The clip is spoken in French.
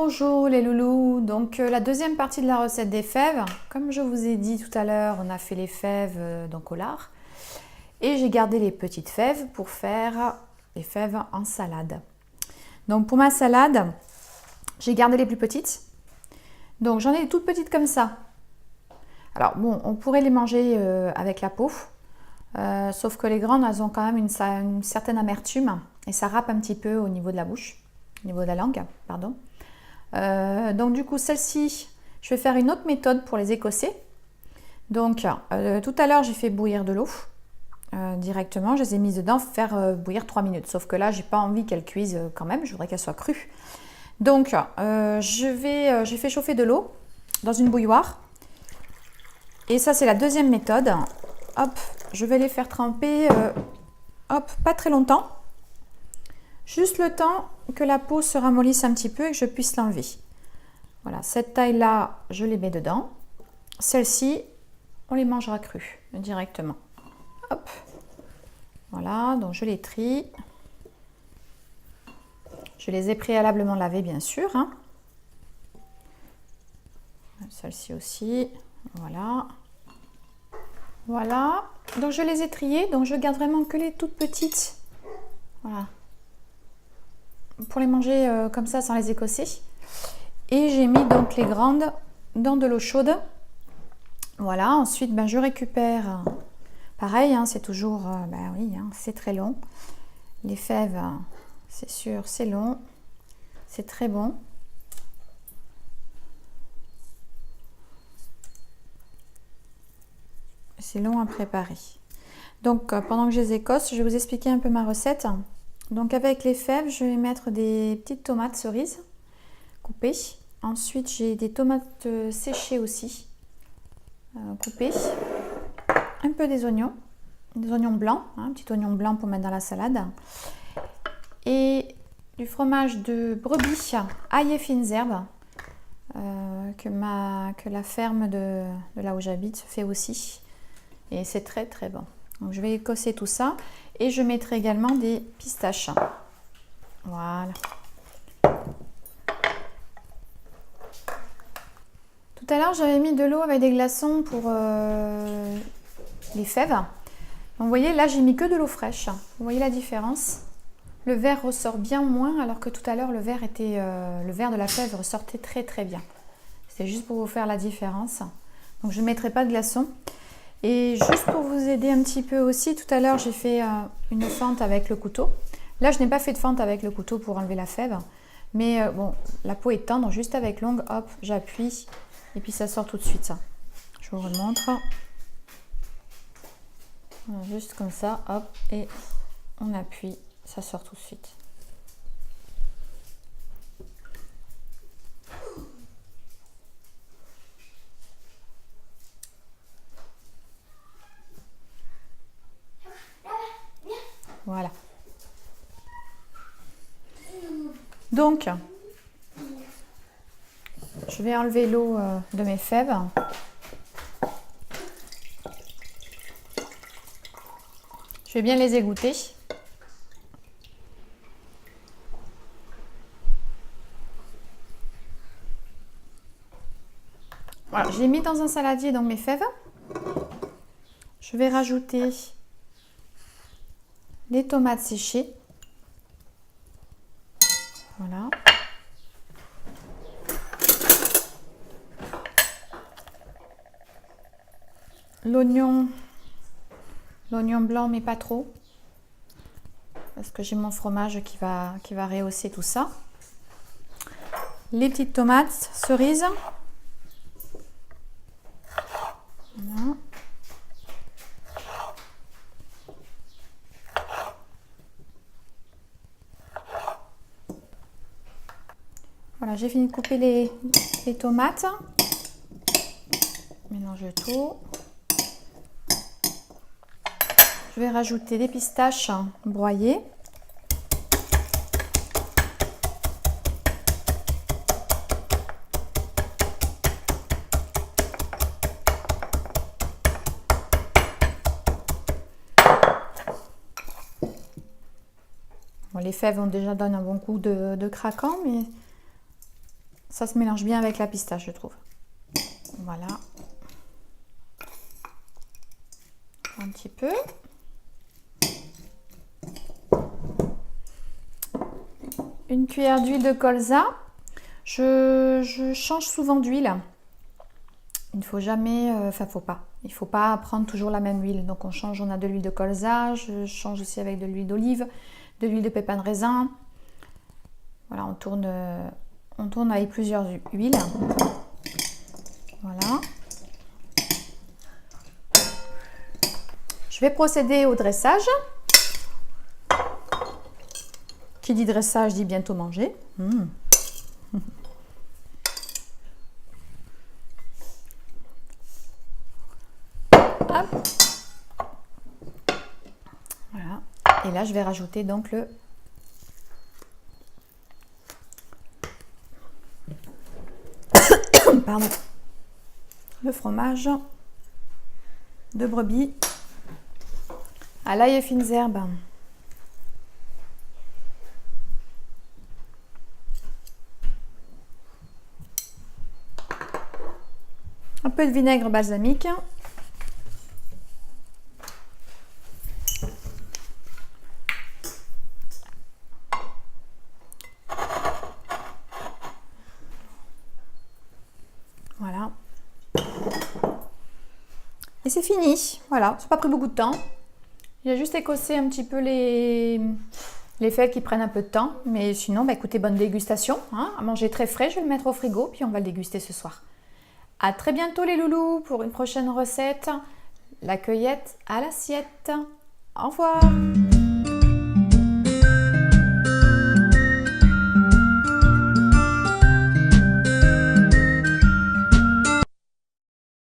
Bonjour les loulous, donc la deuxième partie de la recette des fèves. Comme je vous ai dit tout à l'heure, on a fait les fèves donc au lard. Et j'ai gardé les petites fèves pour faire les fèves en salade. Donc pour ma salade, j'ai gardé les plus petites. Donc j'en ai des toutes petites comme ça. Alors bon, on pourrait les manger avec la peau. Sauf que les grandes, elles ont quand même une certaine amertume. Et ça râpe un petit peu au niveau de la bouche. Au niveau de la langue, pardon. Donc du coup, celle-ci, je vais faire une autre méthode pour les écosser. Donc tout à l'heure, j'ai fait bouillir de l'eau directement. Je les ai mises dedans, faire bouillir 3 minutes. Sauf que là, j'ai pas envie qu'elles cuisent quand même. Je voudrais qu'elles soient crues. Donc j'ai fait chauffer de l'eau dans une bouilloire. Et ça, c'est la deuxième méthode. Hop, je vais les faire tremper, hop, pas très longtemps. Juste le temps que la peau se ramollisse un petit peu et que je puisse l'enlever. Voilà, cette taille-là, je les mets dedans. Celle-ci, on les mangera crues directement. Hop, voilà, donc je les trie. Je les ai préalablement lavées, bien sûr. Hein. Celle-ci aussi, voilà. Voilà, donc je les ai triées, donc je garde vraiment que les toutes petites. Voilà. Pour les manger comme ça sans les écosser. Et j'ai mis donc les grandes dans de l'eau chaude. Voilà, ensuite je récupère, pareil, hein, c'est toujours, oui, hein, c'est très long. Les fèves, c'est sûr, c'est long, c'est très bon. C'est long à préparer. Donc pendant que je les écosse, je vais vous expliquer un peu ma recette. Donc avec les fèves, je vais mettre des petites tomates cerises coupées. Ensuite, j'ai des tomates séchées aussi, coupées. Un peu des oignons blancs, hein, un petit oignon blanc pour mettre dans la salade. Et du fromage de brebis ail et fines herbes que la ferme de là où j'habite fait aussi. Et c'est très très bon. Donc je vais écosser tout ça. Et je mettrai également des pistaches. Voilà. Tout à l'heure, j'avais mis de l'eau avec des glaçons pour les fèves. Donc, vous voyez, là, j'ai mis que de l'eau fraîche. Vous voyez la différence? Le verre ressort bien moins, alors que tout à l'heure, le verre de la fève ressortait très très bien. C'est juste pour vous faire la différence. Donc, je ne mettrai pas de glaçons. Et juste pour vous aider un petit peu aussi, tout à l'heure, j'ai fait une fente avec le couteau. Là, je n'ai pas fait de fente avec le couteau pour enlever la fève. Mais bon, la peau est tendre, juste avec l'ongle, hop, j'appuie. Et puis, ça sort tout de suite, ça. Je vous remontre. Voilà, juste comme ça, hop, et on appuie, ça sort tout de suite. Voilà. Donc, je vais enlever l'eau de mes fèves. Je vais bien les égoutter. Voilà, je l'ai mis dans un saladier dans mes fèves. Je vais rajouter les tomates séchées. Voilà. L'oignon blanc, mais pas trop. Parce que j'ai mon fromage qui va rehausser tout ça. Les petites tomates cerises. Voilà. Voilà, j'ai fini de couper les tomates. Mélange tout. Je vais rajouter des pistaches broyées. Bon, les fèves ont déjà donné un bon goût de craquant, mais Ça se mélange bien avec la pistache, je trouve. Voilà. Un petit peu. Une cuillère d'huile de colza. Je change souvent d'huile. Il ne faut jamais, il ne faut pas prendre toujours la même huile. Donc on change, on a de l'huile de colza, je change aussi avec de l'huile d'olive, de l'huile de pépins de raisin. Voilà, on tourne avec plusieurs huiles. Voilà. Je vais procéder au dressage. Qui dit dressage dit bientôt manger. Hop. Voilà. Et là, je vais rajouter donc le fromage de brebis à l'ail et fines herbes. Un peu de vinaigre balsamique. Voilà. Et c'est fini. Voilà, ça n'a pas pris beaucoup de temps. Il a juste écossé un petit peu les fèves qui prennent un peu de temps. Mais sinon, bah, écoutez, bonne dégustation. Hein, à manger très frais, je vais le mettre au frigo, puis on va le déguster ce soir. À très bientôt les loulous pour une prochaine recette. La cueillette à l'assiette. Au revoir.